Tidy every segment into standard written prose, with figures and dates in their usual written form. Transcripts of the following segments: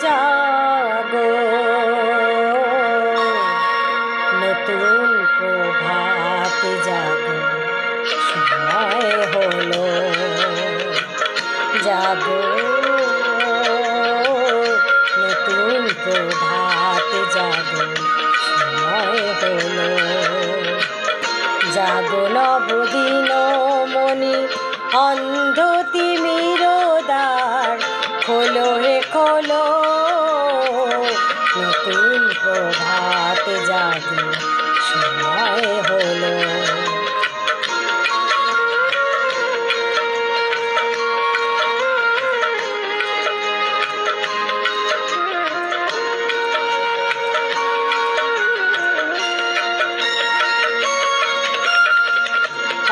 জাগো নতুন প্রভাত জাগো সময় হলো জাগো নতুন প্রভাত জাগো সময় হলো জাগো নবদিন মনি অন্ধ তিমির দ্বার খোলো হে খোলো নতুন প্রভাত জাগো সময় হলো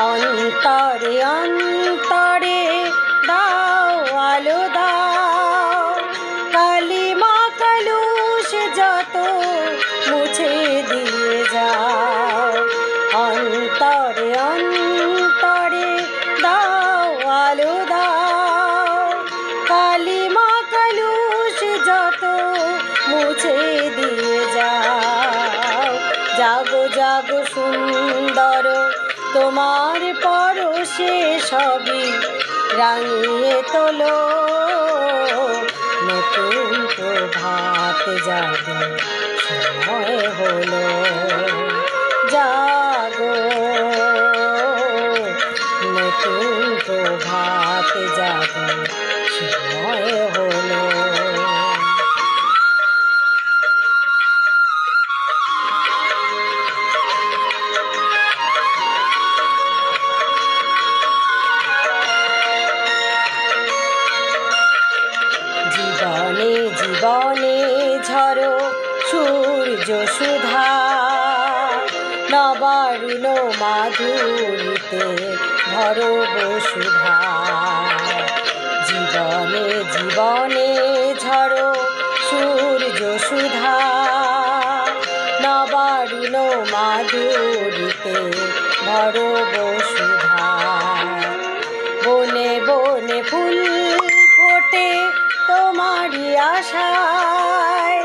অন্তরে অন্তরে দাও আলো দাও কালিমা কলুষ যত মুছে দিয়ে যাও অন্তরে অন্তরে দাও আলো দাও কালিমা কলুষ যত মুছে দিয়ে যাও জাগো জাগো সুন্দর তোমার পরশে সবই রাঙিয়ে তোলো নতুন প্রভাত জাগো সময় হলো জাগো নতুন প্রভাত জাগো সময় হলো জীবনে ঝরো সূর্য সুধা নবারুণ মাধুরীতে ভরো বসুধা জীবনে জীবনে ঝরো সূর্য সুধা নবারুণ মাধুরীতে ভরো বসুধা বনে বনে ফুল ফোটে তোমারি আশায়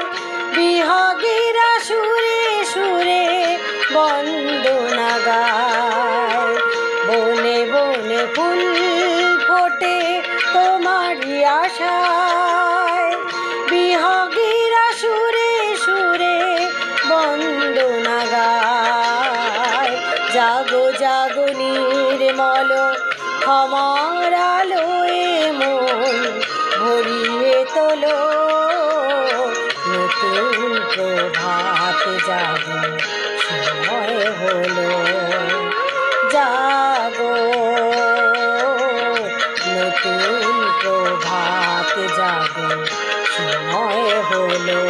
বিহগীরা সুরে সুরে বন্দনা গায় বনে বনে ফুল ফোটে তোমারি আশায় বিহগীরা সুরে সুরে বন্দনা গায় জাগো জাগো নির্মল ক্ষমার আলোয় মন ভরিয়ে তোলো নতুন প্রভাত জাগো সময় হলো জাগো নতুন প্রভাত জাগো সময় হলো।